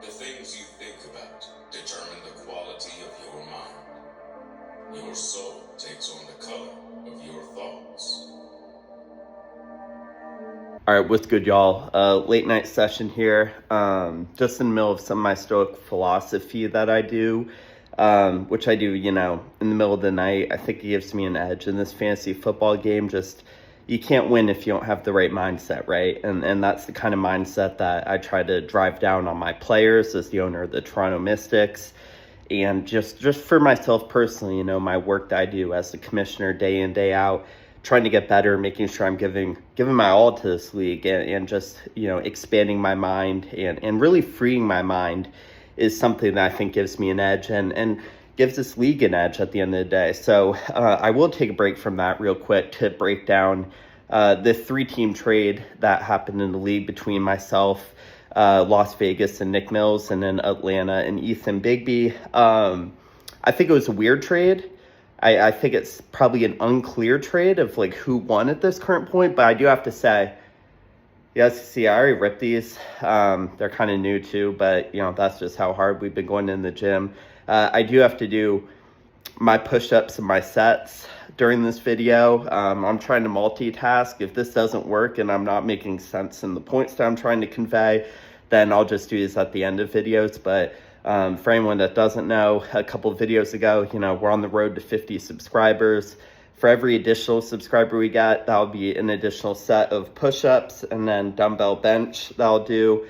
The things you think about determine the quality of your mind. Your soul takes on the color of your thoughts. All right, what's good, y'all? Late night session here. Just in the middle of some of my Stoic philosophy that I do, which I do, in the middle of the night. I think it gives me an edge in this fantasy football game. Just, you can't win if you don't have the right mindset, right? And that's the kind of mindset that I try to drive down on my players as the owner of the Toronto Mystics. And just for myself personally, my work that I do as a commissioner day in, day out, trying to get better, making sure I'm giving my all to this league and just, expanding my mind and really freeing my mind is something that I think gives me an edge and gives this league an edge at the end of the day. So I will take a break from that real quick to break down the 3-team trade that happened in the league between myself, Las Vegas and Nick Mills, and then Atlanta and Ethan Bigby. I think it was a weird trade. I think it's probably an unclear trade of who won at this current point, but I do have to say, yes, see, I already ripped these. They're kind of new too, but that's just how hard we've been going in the gym. I do have to do my push-ups and my sets during this video. I'm trying to multitask. If this doesn't work and I'm not making sense in the points that I'm trying to convey, then I'll just do this at the end of videos. But for anyone that doesn't know, a couple of videos ago, we're on the road to 50 subscribers. For every additional subscriber we get, that'll be an additional set of push-ups and then dumbbell bench that'll do.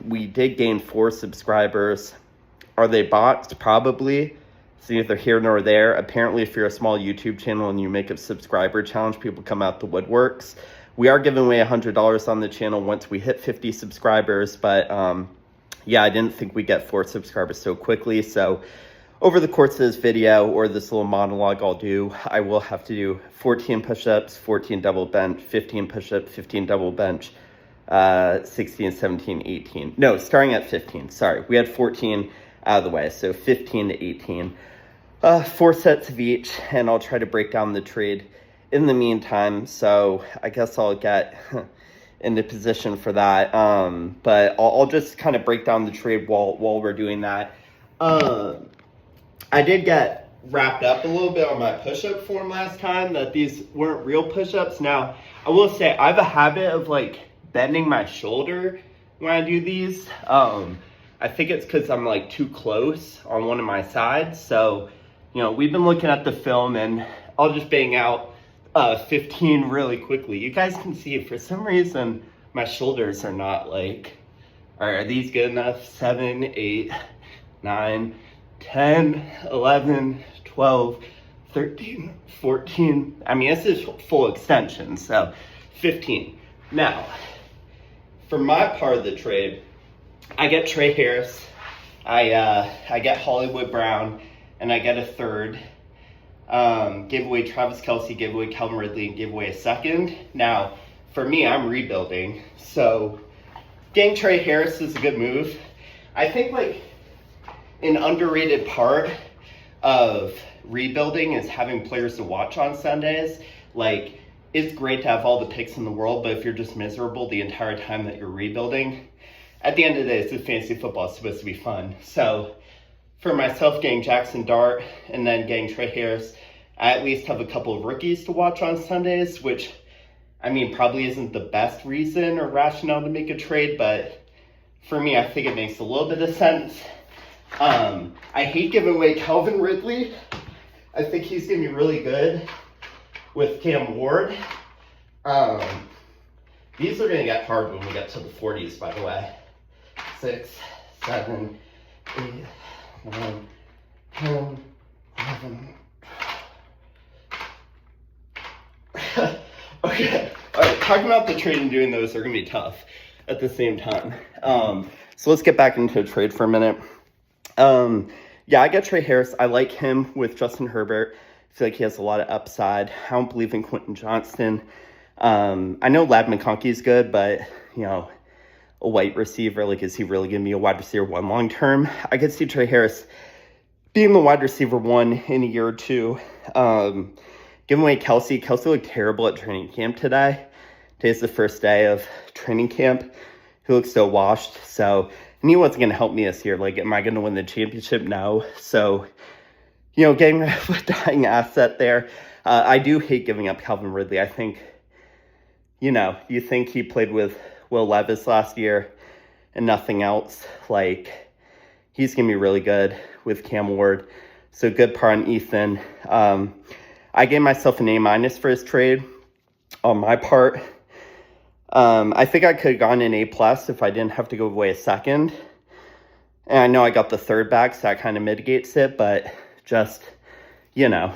We did gain 4 subscribers. Are they bots? Probably. It's neither here nor there. Apparently, if you're a small YouTube channel and you make a subscriber challenge, people come out the woodworks. We are giving away $100 on the channel once we hit 50 subscribers, but yeah, I didn't think we'd get 4 subscribers so quickly. So over the course of this video or this little monologue I'll do, I will have to do 14 push-ups, 14 double bench, 15 push-ups, 15 double bench, 16, 17, 18. No, starting at 15. Sorry, we had 14 out of the way, so 15 to 18. 4 sets of each, and I'll try to break down the trade in the meantime. So I guess I'll get into position for that. But I'll just kind of break down the trade while we're doing that. I did get wrapped up a little bit on my push-up form last time, that these weren't real push-ups. Now, I will say I have a habit of bending my shoulder when I do these. I think it's because I'm too close on one of my sides. So, we've been looking at the film, and I'll just bang out 15 really quickly. You guys can see, for some reason, my shoulders are not all right, are these good enough? 7, 8, 9, 10, 11, 12, 13, 14. I mean, this is full extension, so 15. Now, for my part of the trade, I get Trey Harris, I get Hollywood Brown, and I get a third. Gave away Travis Kelce, gave away Calvin Ridley, and gave away a second. Now, for me, I'm rebuilding, so getting Trey Harris is a good move. I think an underrated part of rebuilding is having players to watch on Sundays. It's great to have all the picks in the world, but if you're just miserable the entire time that you're rebuilding, at the end of the day, it's fantasy football. It's supposed to be fun. So for myself, getting Jackson Dart and then getting Trey Harris, I at least have a couple of rookies to watch on Sundays, which, probably isn't the best reason or rationale to make a trade, but for me, I think it makes a little bit of sense. I hate giving away Calvin Ridley. I think he's going to be really good with Cam Ward. These are going to get hard when we get to the 40s, by the way. 6, 7, 8, 9, 10, 11. Okay, all right, talking about the trade and doing those are going to be tough at the same time. So let's get back into a trade for a minute. Yeah, I get Trey Harris. I like him with Justin Herbert. I feel like he has a lot of upside. I don't believe in Quentin Johnston. I know Lad McConkey is good, but, a white receiver, is he really going to be a wide receiver 1 long term? I could see Trey Harris being the wide receiver 1 in a year or two. Giving away Kelce. Kelce looked terrible at training camp today. Today's the first day of training camp. He looks so washed. So And he wasn't going to help me this year. Like, am I going to win the championship? No. So, you know, getting rid of a dying asset there. I do hate giving up Calvin Ridley. I think, you know, you think he played with Will Levis last year and nothing else. Like, he's going to be really good with Cam Ward. So good part on Ethan. I gave myself an A- for his trade on my part. I think I could have gone an A+ if I didn't have to give away a second. And I know I got the third back, so that kind of mitigates it. But just, you know,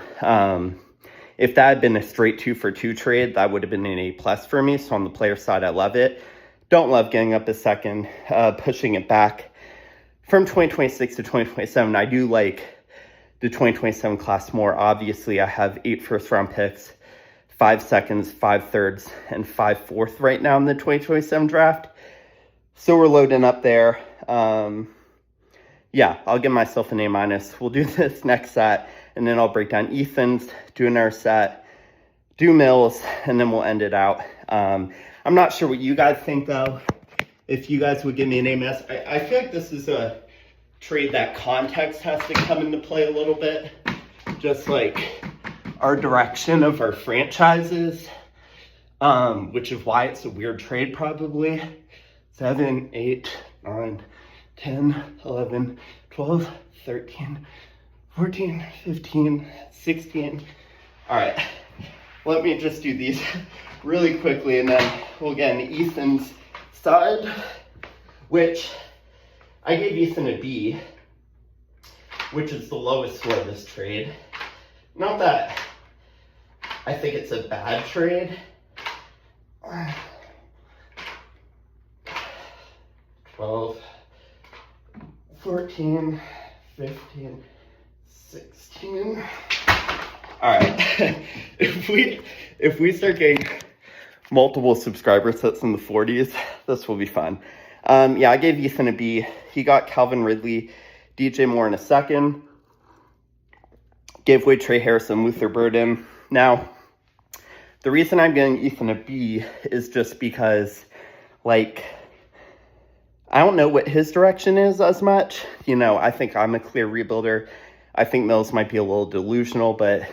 if that had been a straight 2-for-2 trade, that would have been an A+ for me. So on the player side, I love it. Don't love getting up a second, pushing it back from 2026 to 2027. I do like the 2027 class more. Obviously, I have 8 first-round picks, 5 seconds, 5 thirds, and 5 fourth right now in the 2027 draft. So we're loading up there. Yeah, I'll give myself an A-. We'll do this next set, and then I'll break down Ethan's, do another set, do Mills, and then we'll end it out. I'm not sure what you guys think, though. If you guys would give me an A-. I feel like this is a trade that context has to come into play a little bit. Just like our direction of our franchises, which is why it's a weird trade probably. 7, 8, 9, 10, 11, 12, 13, 14, 15, 16. All right, let me just do these really quickly and then we'll get into Ethan's side, which I gave Ethan a B, which is the lowest score of this trade. Not that I think it's a bad trade. 12, 14, 15, 16. All right. if we start getting multiple subscriber sets in the 40s, this will be fun. Yeah, I gave Ethan a B. He got Calvin Ridley, DJ Moore in a second. Gave away Trey Harrison, Luther Burden. Now, the reason I'm giving Ethan a B is just because, like, I don't know what his direction is as much. You know, I think I'm a clear rebuilder. I think Mills might be a little delusional, but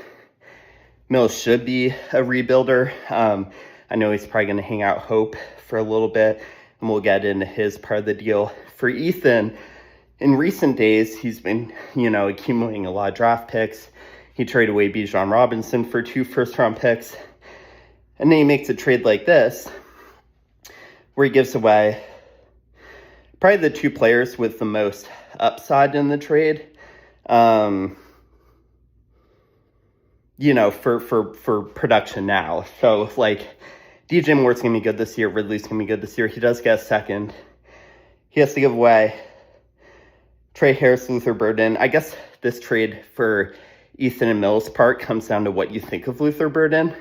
Mills should be a rebuilder. I know he's probably going to hang out hope for a little bit, and we'll get into his part of the deal. For Ethan, in recent days, he's been, you know, accumulating a lot of draft picks. He traded away Bijan Robinson for 2 first-round picks. And then he makes a trade like this, where he gives away probably the 2 players with the most upside in the trade. You know, for production now. So, like, DJ Moore's going to be good this year. Ridley's going to be good this year. He does get a second. He has to give away Trey Harris, Luther Burden. I guess this trade for Ethan and Mills' part comes down to what you think of Luther Burden.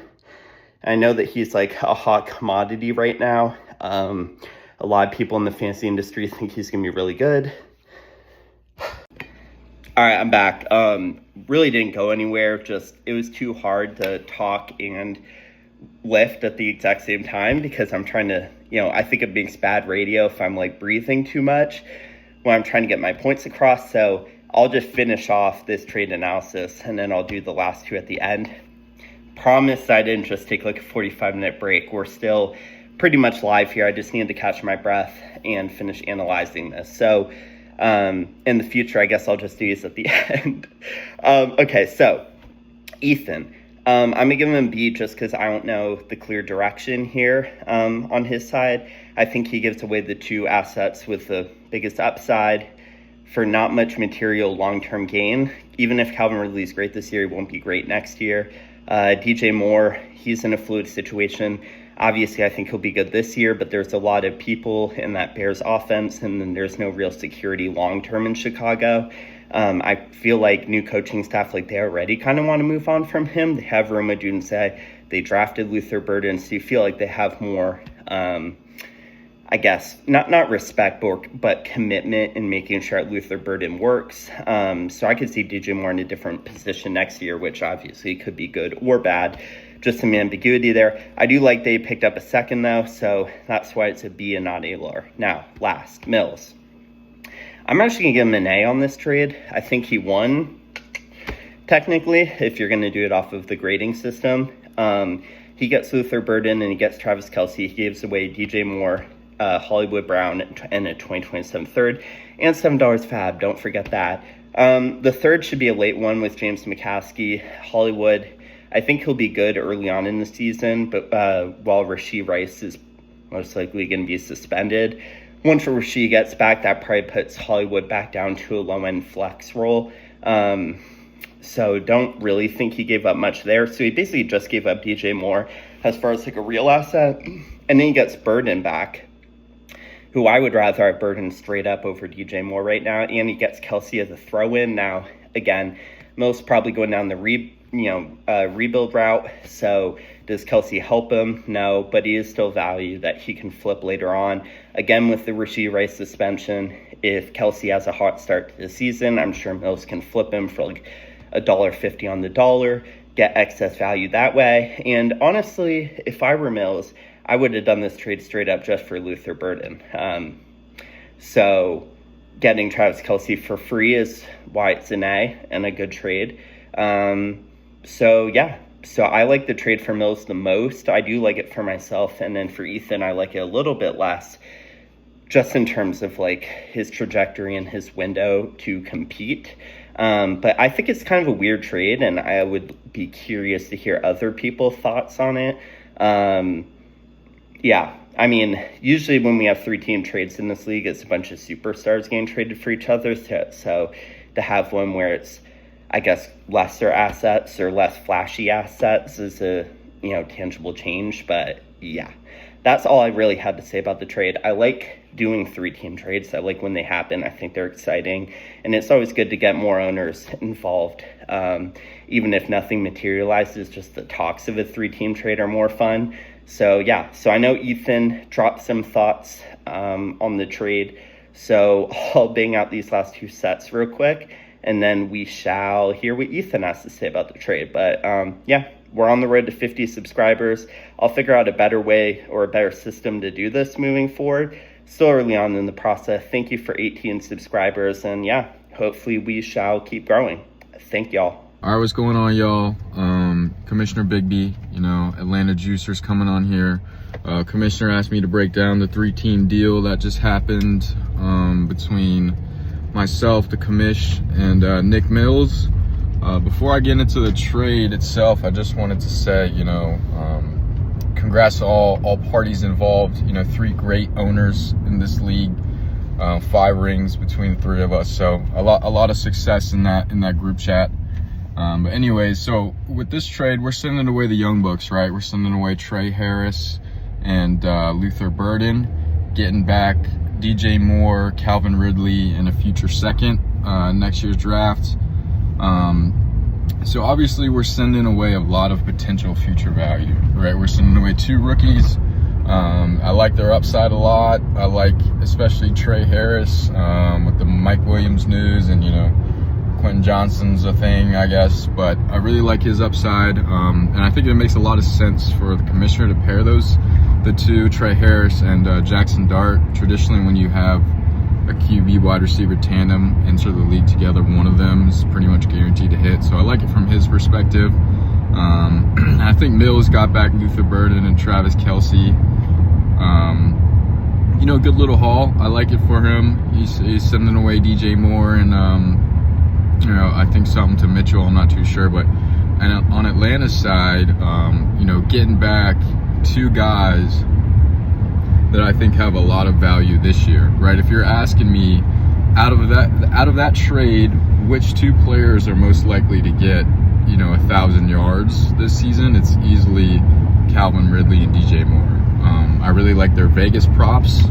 I know that he's like a hot commodity right now. A lot of people in the fantasy industry think he's going to be really good. All right, I'm back. Really didn't go anywhere. Just, it was too hard to talk and lift at the exact same time because I'm trying to, you know, I think it makes bad radio if I'm like breathing too much when I'm trying to get my points across. So I'll just finish off this trade analysis and then I'll do the last 2 at the end. Promise I didn't just take like a 45-minute break. We're still pretty much live here. I just needed to catch my breath and finish analyzing this. So in the future, I guess I'll just do these at the end. Okay, so Ethan. I'm going to give him a B just because I don't know the clear direction here on his side. I think he gives away the 2 assets with the biggest upside for not much material long-term gain. Even if Calvin Ridley's great this year, he won't be great next year. DJ Moore, he's in a fluid situation. Obviously, I think he'll be good this year, but there's a lot of people in that Bears offense, and then there's no real security long-term in Chicago. I feel like new coaching staff, like they already kind of want to move on from him. They have Roma Dunze. They drafted Luther Burden, so you feel like they have more, I guess, not respect, but commitment in making sure that Luther Burden works. So I could see DJ Moore in a different position next year, which obviously could be good or bad. Just some ambiguity there. I do like they picked up a second, though, so that's why it's a B and not A lower. Now, last, Mills. I'm actually going to give him an A on this trade. I think he won, technically, if you're going to do it off of the grading system. He gets Luther Burden and he gets Travis Kelce. He gives away DJ Moore, Hollywood Brown, and a 2027 third, and $7 fab. Don't forget that. The third should be a late one with James McCaskey. Hollywood, I think he'll be good early on in the season, but while Rashee Rice is most likely going to be suspended. Once Rashee gets back, that probably puts Hollywood back down to a low-end flex role. So don't really think he gave up much there. So he basically just gave up DJ Moore as far as like a real asset. And then he gets Burden back, who I would rather have Burden straight up over DJ Moore right now. And he gets Kelce as a throw-in. Now, again, Mills probably going down the rebuild route. So does Kelce help him? No, but he is still value that he can flip later on. Again, with the Rashee Rice suspension, if Kelce has a hot start to the season, I'm sure Mills can flip him for like $1.50 on the dollar, get excess value that way. And honestly, if I were Mills, I would have done this trade straight up just for Luther Burden. So getting Travis Kelce for free is why it's an A and a good trade. So I like the trade for Mills the most. I do like it for myself. And then for Ethan, I like it a little bit less, just in terms of like his trajectory and his window to compete. But I think it's kind of a weird trade, and I would be curious to hear other people's thoughts on it. Yeah, I mean, usually when we have 3-team trades in this league, it's a bunch of superstars getting traded for each other. So to have one where it's, I guess, lesser assets or less flashy assets is a, tangible change. But yeah, that's all I really had to say about the trade. I like doing 3-team trades. I like when they happen. I think they're exciting, and it's always good to get more owners involved. Even if nothing materializes, just the talks of a 3-team trade are more fun. So yeah, so I know Ethan dropped some thoughts on the trade. So I'll bang out these last 2 sets real quick, and then we shall hear what Ethan has to say about the trade. But yeah, we're on the road to 50 subscribers. I'll figure out a better way or a better system to do this moving forward. Still early on in the process. Thank you for 18 subscribers. And yeah, hopefully we shall keep growing. Thank y'all. All right, what's going on, y'all? Commissioner Bigby, Atlanta Juicers coming on here. Commissioner asked me to break down the 3-team deal that just happened between myself, the commish, and Nick Mills. Before I get into the trade itself, I just wanted to say, congrats to all parties involved. 3 great owners in this league, 5 rings between the 3 of us. So a lot of success in that group chat. But anyways, so with this trade, we're sending away the young bucks, right? We're sending away Trey Harris and Luther Burden, getting back DJ Moore, Calvin Ridley, and a future second next year's draft. So obviously we're sending away a lot of potential future value, right? We're sending away 2 rookies. I like their upside a lot. I like especially Trey Harris with the Mike Williams news, and Quentin Johnson's a thing, I guess, but I really like his upside, and I think it makes a lot of sense for the commissioner to pair the 2, Trey Harris and Jackson Dart. Traditionally, when you have a QB wide receiver tandem enter the league together, one of them is pretty much guaranteed to hit, so I like it from his perspective. I think Mills got back Luther Burden and Travis Kelce. Good little haul. I like it for him. He's sending away DJ Moore and I think something to Mitchell, I'm not too sure, but and on Atlanta's side, getting back 2 guys that I think have a lot of value this year, right? If you're asking me, out of that trade, which 2 players are most likely to get 1,000 yards this season, it's easily Calvin Ridley and DJ Moore. I really like their Vegas props.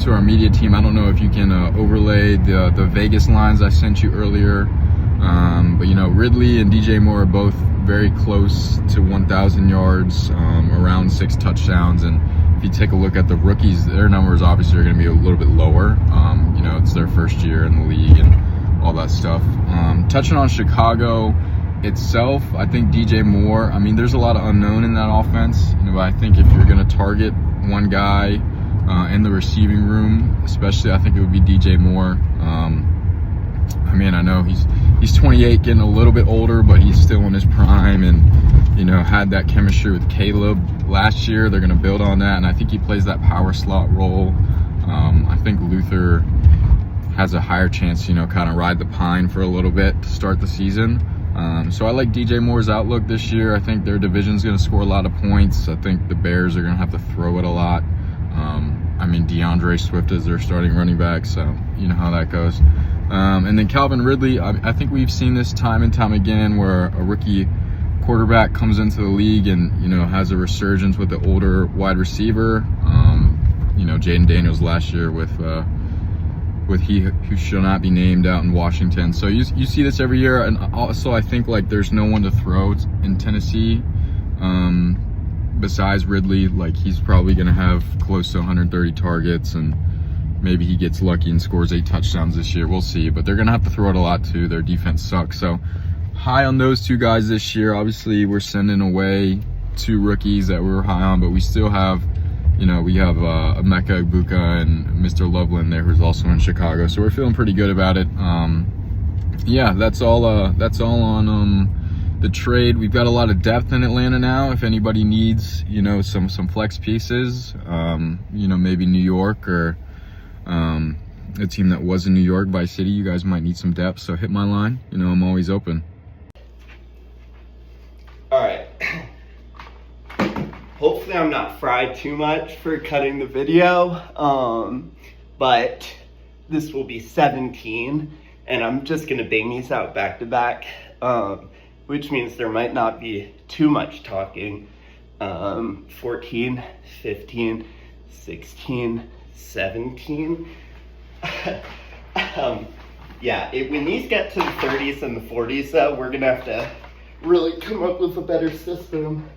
To our media team, I don't know if you can overlay the Vegas lines I sent you earlier, but Ridley and DJ Moore are both very close to 1,000 yards, around 6 touchdowns, and if you take a look at the rookies, their numbers obviously are going to be a little bit lower. It's their first year in the league and all that stuff. Touching on Chicago itself, I think DJ Moore, there's a lot of unknown in that offense, but I think if you're going to target one guy in the receiving room, especially. I think it would be DJ Moore. I mean, I know he's 28, getting a little bit older, but he's still in his prime, and you know, had that chemistry with Caleb last year. They're going to build on that, and I think he plays that power slot role. I think Luther has a higher chance, you know, kind of ride the pine for a little bit to start the season. So I like DJ Moore's outlook this year. I think their division's going to score a lot of points. I think the Bears are going to have to throw it a lot. I mean, DeAndre Swift is their starting running back, so you know how that goes. And then Calvin Ridley, I think we've seen this time and time again where a rookie quarterback comes into the league and, you know, has a resurgence with the older wide receiver. You know, Jaden Daniels last year with he who shall not be named out in Washington. So you see this every year. And also I think like there's no one to throw in Tennessee besides Ridley. Like he's probably going to have close to 130 targets, and maybe he gets lucky and scores 8 touchdowns this year. We'll see. But they're going to have to throw it a lot too. Their defense sucks. So high on those two guys this year. Obviously we're sending away 2 rookies that we were high on, but we still have, you know, we have Emeka Egbuka and Mr. Loveland there, who's also in Chicago. So we're feeling pretty good about it. Yeah, that's all on the trade. We've got a lot of depth in Atlanta now. If anybody needs, you know, some flex pieces, you know, maybe New York or a team that was in New York by city, you guys might need some depth. So hit my line. You know, I'm always open. All right. Hopefully I'm not fried too much for cutting the video, but this will be 17, and I'm just gonna bang these out back to back, which means there might not be too much talking. 14, 15, 16, 17. Yeah, when these get to the 30s and the 40s though, we're gonna have to really come up with a better system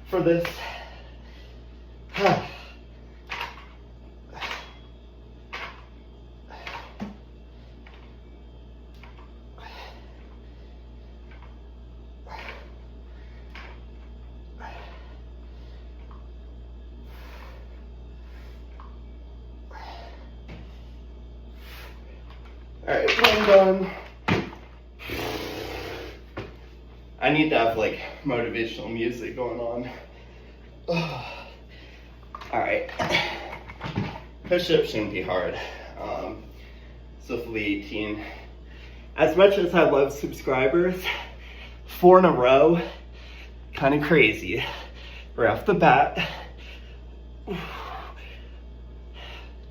for this. Alright, one done. I need to have like motivational music going on. Alright. Push-ups shouldn't be hard. So for the 18. As much as I love subscribers, 4 in a row, kind of crazy. Right off the bat.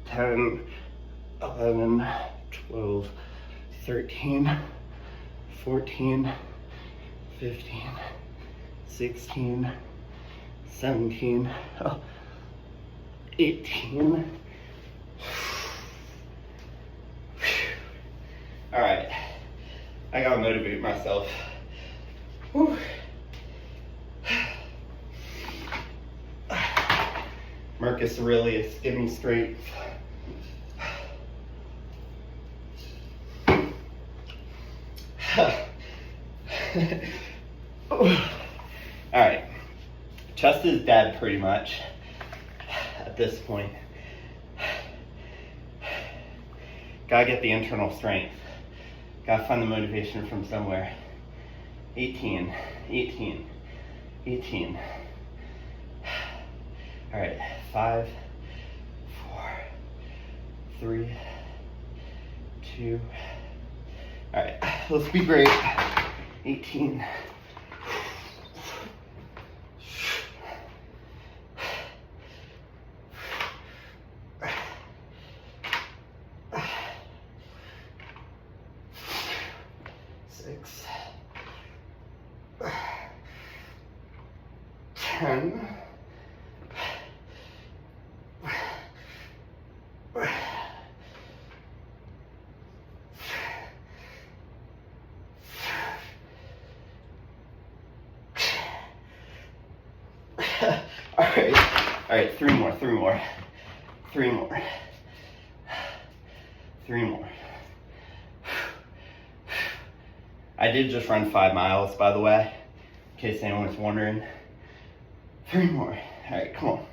10, 11, 12, 13, 14, 15, 16, 17, 18. All right, I gotta motivate myself. Whew. Marcus Aurelius, give me strength. Alright, chest is dead pretty much at this point. Gotta get the internal strength. Gotta find the motivation from somewhere. 18, 18, 18. Alright, 5, 4, 3, 2. Alright, let's be great. 18. Six. 10. All right, 3 more. 3 more. I did just run 5 miles, by the way, in case anyone was wondering. 3 more. All right, come on.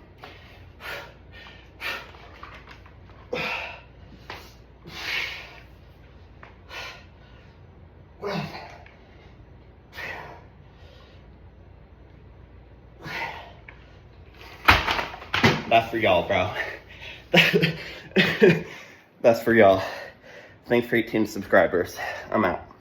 That's for y'all, bro. That's for y'all. Thanks for 18 subscribers. I'm out.